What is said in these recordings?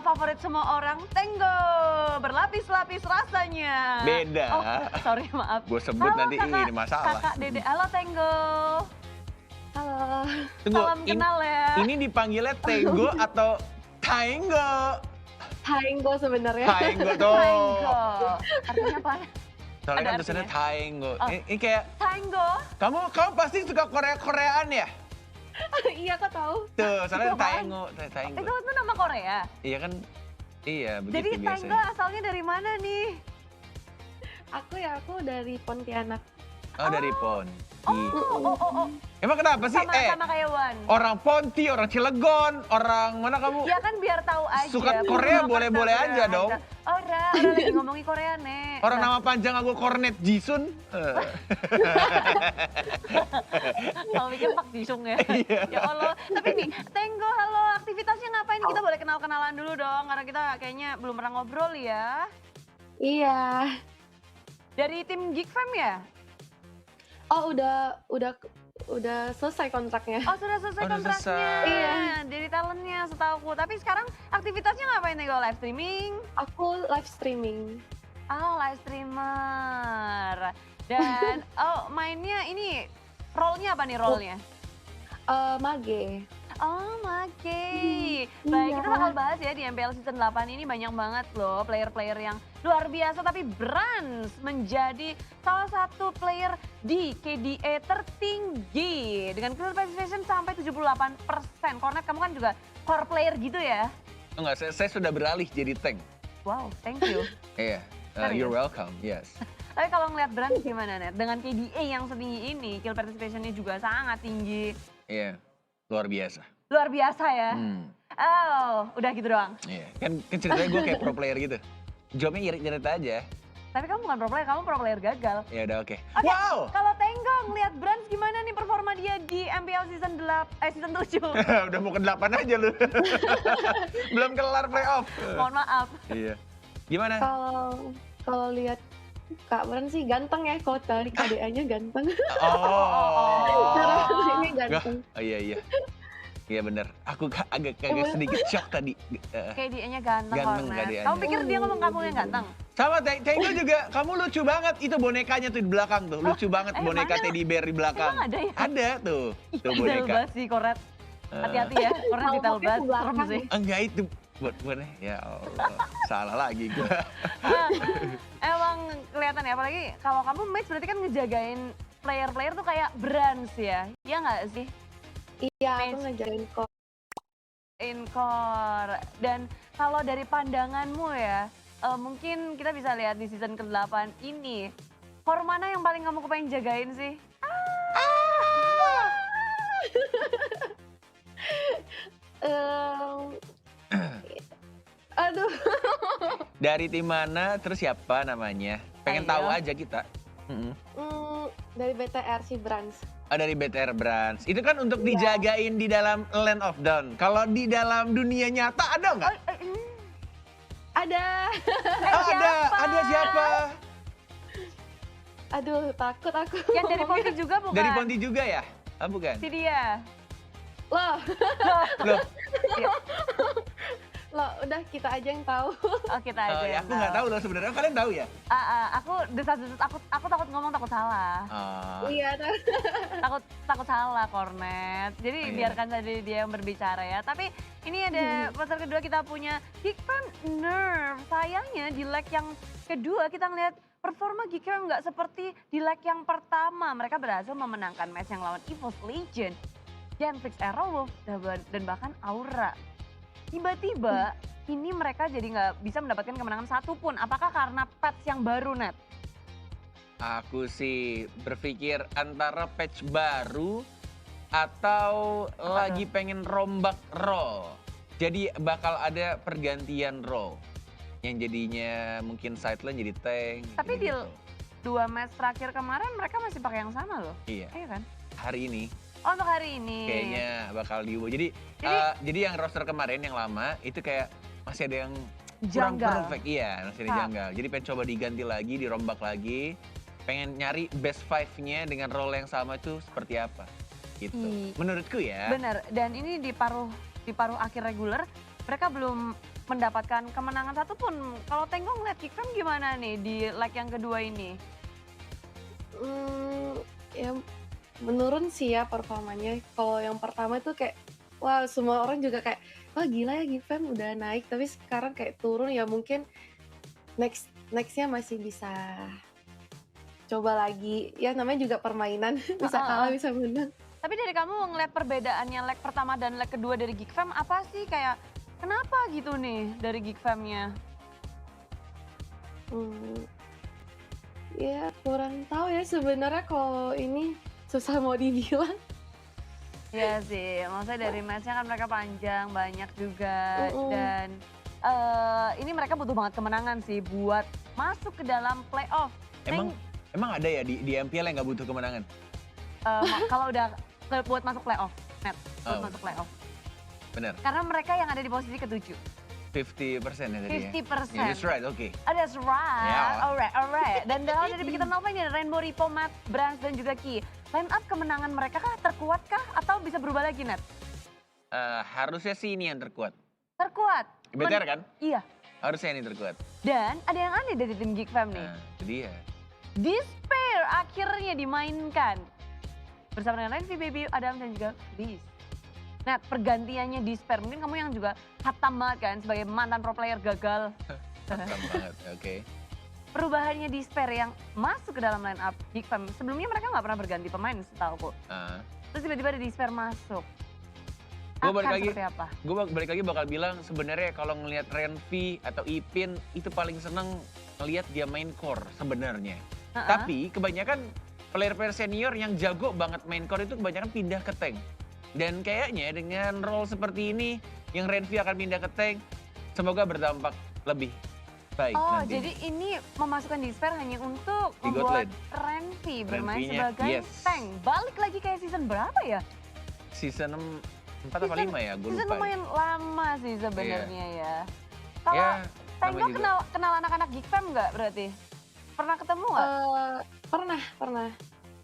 favorit semua orang, Tango. Berlapis-lapis rasanya. Beda. Oh, sorry maaf. Gue sebut Halo, nanti kakak, ini masalah. Kakak Dede, halo Tango. Halo. Tunggu, Salam kenal ya. ini dipanggilnya Tango atau Tango? Tango sebenarnya. Tango tuh. Tango. Artinya apa? Soalnya Ada kan tulisannya artinya? Tango. Oh. Ini kayak, Tango. kamu pasti suka Korea-Koreaan ya? Iya, kok tahu. Tuh, soalnya Itu apaan? Tango. Itu nama Korea. Iya kan, iya begitu Jadi Tango biasanya. asalnya dari mana nih? Aku dari Pontianak. Oh, dari Pon. Oh. Emang kenapa sih? Sama kayak Wan. Orang Ponti, orang Cilegon, orang mana kamu? Ya kan biar tahu aja. Suka Korea boleh-boleh aja dong. Orang lagi ngomongin Korea nih. Orang nama panjang aku Kornet Jisun. Kalau mikir Pak Jisung ya. Ya Allah. Tapi nih, Tango, halo. Aktivitasnya ngapain? Kita boleh kenal-kenalan dulu dong. Karena kita kayaknya belum pernah ngobrol ya. Iya. Dari tim Geek Fam ya? Oh, udah selesai kontraknya. Oh, sudah selesai Oh, udah kontraknya. selesai. Iya. Dari talentnya setauku. Tapi sekarang aktivitasnya ngapain nih? Live streaming? Aku live streaming. Oh, live streamer. Dan mainnya ini role-nya apa nih role-nya? Mage. Oh, Mage. Hmm, Baik, iya. kita bakal bahas ya di MPL Season 8 ini banyak banget loh player-player yang luar biasa. Tapi Brans menjadi salah satu player di KDA tertinggi. Dengan clear participation sampai 78%. Kornet, kamu kan juga core player gitu ya? Enggak, saya sudah beralih jadi tank. Wow, thank you. Iya, Serius? you're welcome, yes. Tapi kalau ngeliat Brans gimana, Net? Dengan KDA yang setinggi ini, kill participation-nya juga sangat tinggi. Iya, luar biasa. Luar biasa ya? Oh, udah gitu doang. Iya, kan ceritanya gue kayak pro player gitu. Jawabnya irit-irit aja. Tapi kamu bukan pro player, kamu pro player gagal. Ya udah oke. Oke, Wow! kalau Tango ngeliat Brans gimana nih performa dia di MPL season 7? Udah mau ke 8 aja lu. Belum kelar playoff. Mohon maaf. Iya. Gimana? Kalau lihat Kak Bran sih ganteng ya, kalau dari KDA-nya ganteng. Oh. Ini ganteng. Oh iya. Iya bener. Aku agak sedikit shock tadi. Kayak dia-nya ganteng, Ganteng Kornet. KDA-nya. Kamu pikir dia ngomong kamu yang ganteng? Sama Tango juga, kamu lucu banget. Itu bonekanya tuh di belakang tuh. Lucu banget boneka mana? teddy bear di belakang. Emang ada ya? Ada tuh. Tuh Detail boneka. banget sih, Kornet. Hati-hati ya, Kornet Kalau detail pakai banget. ke Serem belakang. sih. Enggak itu buat ya Allah. Salah lagi gue. Emang kelihatan ya, apalagi kalau kamu match berarti kan ngejagain player-player tuh kayak Brans ya. Iya nggak sih? Iya, aku Match. ngajarin kok. Encore. Dan kalau dari pandanganmu ya, mungkin kita bisa lihat di season ke-8 ini, core mana yang paling kamu kepengen jagain sih? Aduh. Dari tim mana, terus siapa namanya? Pengen Ayo. tahu aja kita. Dari BTR si Brans. Oh, dari BTR Brands. Itu kan untuk dijagain di dalam Land of Dawn. Kalau di dalam dunia nyata ada nggak? Ada. Oh, ada siapa? Aduh, takut aku. Yang dari Ponti juga bukan? Dari Ponti juga ya? Ah, bukan? Si dia. Loh, Loh, udah kita aja yang tahu. Oh, kita aja ya yang aku nggak tahu loh sebenarnya. Kalian tahu ya? Aku desas-desus, aku takut ngomong, takut salah. Iya, Takut salah, Kornet. Jadi Oh, iya. biarkan saja dia yang berbicara ya. Tapi ini ada pasar kedua kita punya Geek Fam Nerve. Sayangnya di leg yang kedua kita ngeliat performa Geek Fam nggak seperti di leg yang pertama. Mereka berhasil memenangkan match yang lawan EVOS Legend, Genfix Aerowolf, dan bahkan Aura. Tiba-tiba ini mereka jadi nggak bisa mendapatkan kemenangan satupun. Apakah karena patch yang baru, Net? Aku sih berpikir antara patch baru atau lagi pengen rombak role. Jadi bakal ada pergantian role. Yang jadinya mungkin sideline jadi tank. Tapi di gitu. 2 match terakhir kemarin mereka masih pakai yang sama loh. Iya, Iya kan? hari ini Oh, untuk hari ini. kayaknya bakal diubah. Jadi yang roster kemarin yang lama itu kayak masih ada yang kurang Janggal. perfect. Iya, masih ada janggal. Jadi pengen coba diganti lagi, dirombak lagi. Pengen nyari best 5-nya dengan role yang sama itu seperti apa. Gitu. Menurutku ya. Bener, dan ini di paruh akhir reguler mereka belum mendapatkan kemenangan satupun. Kalau Tenggo ngeliat Geek Fam gimana nih di leg yang kedua ini? Ya menurun sih ya performanya. Kalau yang pertama tuh kayak, wah semua orang juga kayak, wah gila ya Gifem udah naik. Tapi sekarang kayak turun ya mungkin nextnya masih bisa coba lagi. Ya namanya juga permainan, bisa kalah bisa menang. Tapi dari kamu ngeliat perbedaannya leg pertama dan leg kedua dari Geek Fam apa sih? Kayak kenapa gitu nih dari Geek Fam-nya? Ya kurang tahu ya sebenarnya kalau ini susah mau dibilang. Iya sih, maksudnya dari match-nya kan mereka panjang, banyak juga. Dan ini mereka butuh banget kemenangan sih buat masuk ke dalam playoff. Emang ada ya di MPL yang nggak butuh kemenangan? Kalau udah buat masuk playoff, net buat masuk playoff. Bener. Karena mereka yang ada di posisi ke-7. 50% ya tadi ya? 50%. Yeah, that's right, oke. Oh, that's right. Yeah. Alright. Dan kalau dari Bikitan Nova ini ada Rainbow, Ripo, Matt, Brands, dan juga Ki. Line up kemenangan mereka kah terkuat kah? Atau bisa berubah lagi, Net? Harusnya sih ini yang terkuat. Terkuat? BTR kan? Iya. Harusnya ini terkuat. Dan ada yang aneh dari tim Geek Fam nih. Itu dia. Despair akhirnya dimainkan. Bersama dengan Renvi, Baby, Adam, dan juga Liz. Nah, pergantiannya Despair. Mungkin kamu yang juga hatam banget kan sebagai mantan pro player gagal. Hatam banget, oke. Perubahannya Despair yang masuk ke dalam line up Geek Fam. Sebelumnya mereka nggak pernah berganti pemain setahu kok. Terus tiba-tiba ada Despair masuk. Gue balik lagi, seperti apa? gue balik lagi bakal bilang sebenarnya kalau ngelihat Renvi atau Ipin itu paling seneng ngelihat dia main core sebenarnya. Tapi kebanyakan player-player senior yang jago banget main core itu kebanyakan pindah ke tank. Dan kayaknya dengan role seperti ini yang Renvi akan pindah ke tank, semoga berdampak lebih baik nanti. Jadi ini memasukkan Despair hanya untuk Di membuat Godland. Renvi bermain Renvi-nya, sebagai yes. tank. Balik lagi kayak season berapa ya? Season 4 atau 5 ya, gue Season lupa. lumayan lama sih sebenarnya ya. Kalau Ya, Tenggo namanya juga. kenal anak-anak Geek Fam nggak berarti? Pernah ketemu nggak? Pernah.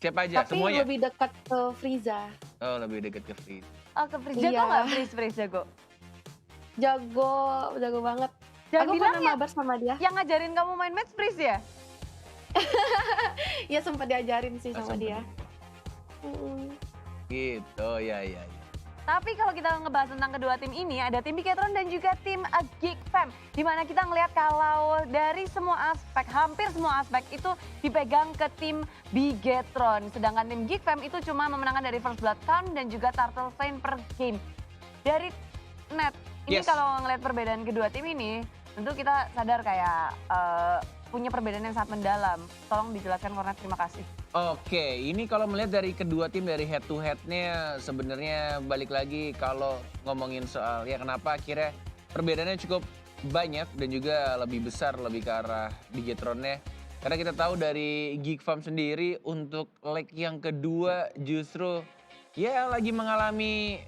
Siapa aja? Tapi Semuanya? lebih dekat ke Friza. Oh, lebih dekat ke Free. Oh, ke Freeze. Iya. Jago nggak Freeze jago? Jago banget. Jangan Aku bilang pernah mabar sama dia. yang ngajarin kamu main match Freeze ya? Ya sempat diajarin sih sama Sempat. dia. Gitu, ya. Tapi kalau kita ngebahas tentang kedua tim ini, ada tim Bigetron dan juga tim Geek Fam. Dimana kita ngelihat kalau dari semua aspek, hampir semua aspek itu dipegang ke tim Bigetron. Sedangkan tim Geek Fam itu cuma memenangkan dari First Blood Count dan juga Turtle Flame per game. Dari Net, ini Yes. kalau ngelihat perbedaan kedua tim ini, tentu kita sadar kayak punya perbedaan yang sangat mendalam. Tolong dijelaskan Kornet, terima kasih. Oke, ini kalau melihat dari kedua tim dari head to headnya sebenarnya balik lagi kalau ngomongin soal ya kenapa akhirnya perbedaannya cukup banyak dan juga lebih besar lebih ke arah Bigetronnya. Karena kita tahu dari Geek Farm sendiri untuk leg yang kedua justru ya lagi mengalami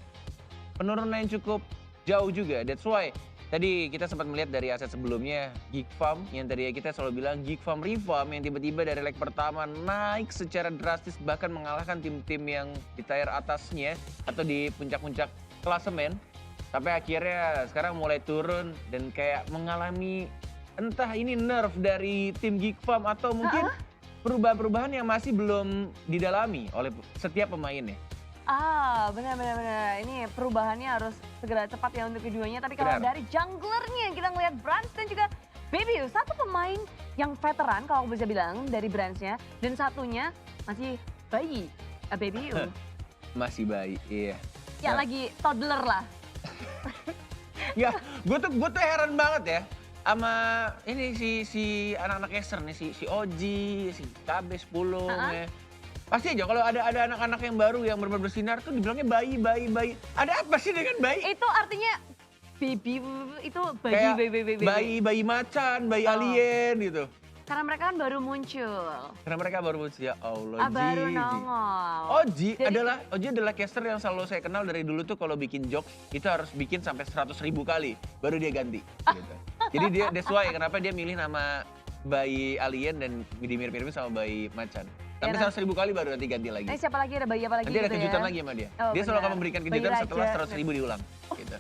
penurunan yang cukup jauh juga. That's why tadi kita sempat melihat dari aset sebelumnya Geek Farm yang tadi kita selalu bilang Geek Farm Refarm yang tiba-tiba dari leg pertama naik secara drastis bahkan mengalahkan tim-tim yang di tier atasnya atau di puncak-puncak klasemen sampai akhirnya sekarang mulai turun dan kayak mengalami entah ini nerf dari tim Geek Farm atau mungkin perubahan-perubahan yang masih belum didalami oleh setiap pemainnya. Benar. Ini perubahannya harus segera cepat ya untuk keduanya. Tapi kalau Benar. dari junglernya kita ngelihat Brands dan juga Baby, satu pemain yang veteran kalau aku bisa bilang dari Brands-nya. Dan satunya masih bayi, Baby. Masih baik, iya. Ya lagi toddler lah. Ya, gue tuh heran banget ya sama ini si anak-anak caster nih, si Oji, si KB10 ya. Pasti aja kalau ada anak-anak yang baru yang benar-benar bersinar tuh dibilangnya bayi. Ada apa sih dengan bayi? Itu artinya baby itu Kayak bayi. bayi macan, bayi alien gitu. Karena mereka kan baru muncul. Karena mereka baru muncul, ya Allah, Baru Ji. nongol. Oji Jadi- adalah caster yang selalu saya kenal dari dulu tuh kalau bikin jokes itu harus bikin sampai 100.000 kali baru dia ganti. Gitu. Jadi that's why kenapa dia milih nama bayi alien dan dimirip-mirip sama bayi macan. Sampai Ya, 100.000 kali baru nanti ganti lagi. Siapa lagi, ada bayi apa lagi Nanti ada gitu kejutan ya? lagi sama dia. Oh, Dia selalu akan benar. memberikan Bayi kejutan raja. setelah 100.000 diulang. Gitu.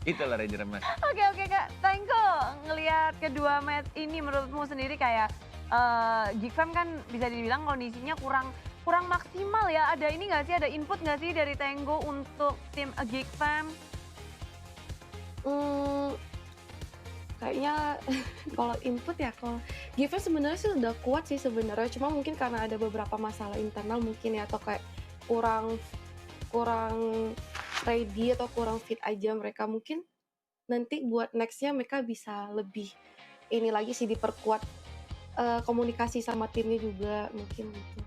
Itulah Ranger Emas. Oke Kak, Tengko ngelihat kedua match ini menurutmu sendiri kayak Geek Fam kan bisa dibilang kondisinya kurang maksimal ya. Ada ini nggak sih, ada input nggak sih dari Tenggo untuk tim Geek Fam? Mmm, kayaknya kalau input ya, kalau Given sebenarnya sih udah kuat sih sebenarnya, cuma mungkin karena ada beberapa masalah internal mungkin ya, atau kayak kurang kurang ready atau kurang fit aja mereka. Mungkin nanti buat next-nya mereka bisa lebih ini lagi sih, diperkuat, komunikasi sama timnya juga, mungkin gitu.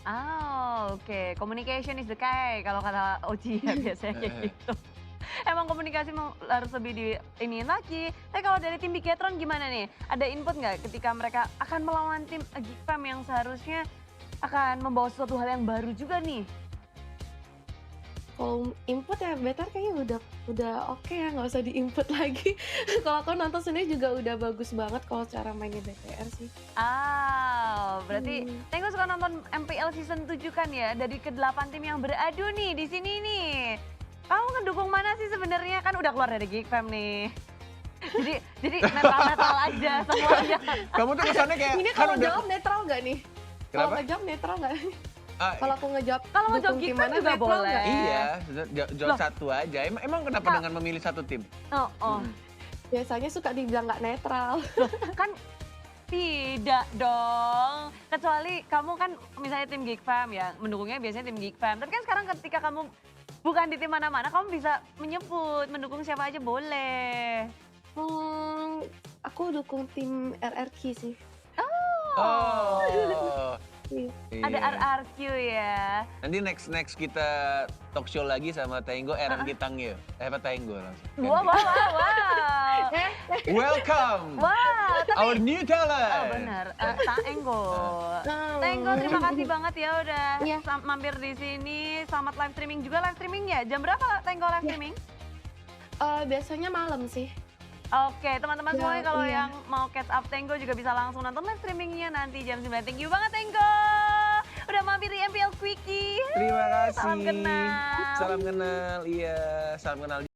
Oh, oke. Communication is the key kalau kata Oji ya biasanya kayak gitu. Emang komunikasi harus lebih di iniin lagi. Tapi kalau dari tim Bigetron gimana nih? Ada input nggak ketika mereka akan melawan tim Geek Fam yang seharusnya akan membawa sesuatu hal yang baru juga nih? Kalau input ya better kayaknya udah oke ya, nggak usah di-input lagi. Kalau aku nonton sendiri juga udah bagus banget kalau cara mainnya BTR sih. Berarti Hmm. Tenggo suka nonton MPL season 7 kan ya? Dari ke-8 tim yang beradu nih di sini nih. Kamu ngedukung mana sih sebenarnya? Kan udah keluar dari Geek Fam nih. Jadi netral-netral aja semuanya. Kamu tuh kesannya kayak Ini kan kalau udah jawab netral nggak nih? Kalau Kenapa? ngejawab netral nggak? Ah, Kalau aku ngejawab Kalau ngejawab dukung Geek tim Fam mana, juga netral boleh. nggak? iya, jawab Loh. satu aja. Emang kenapa Kak. dengan memilih satu tim? Oh. Biasanya suka dibilang nggak netral. Kan tidak dong. Kecuali kamu kan misalnya tim Geek Fam ya, mendukungnya biasanya tim Geek Fam. Tapi kan sekarang ketika kamu bukan di tim mana-mana, kamu bisa menyebut, mendukung siapa aja boleh. Aku dukung tim RRQ sih. Oh. Iya. Ada Iya. RRQ ya. Nanti next kita talk show lagi sama Tenggo, RRQ Tangyo. Apa Tenggo langsung. Wow. Welcome Wow, our tapi new oh talent. benar, Tenggo. Hmm. Tenggo terima kasih banget ya udah Iya. mampir di sini. Selamat live streaming juga, live streaming ya. Jam berapa Tenggo live Iya. streaming? Biasanya malam sih. Oke, teman-teman Ya, semuanya kalau iya. yang mau catch up Tenggo juga bisa langsung nonton live streamingnya nanti jam 9. Thank you banget Tenggo. Udah mampir di MPL Quickie. Terima kasih. Salam kenal. Salam kenal. Iya, salam kenal.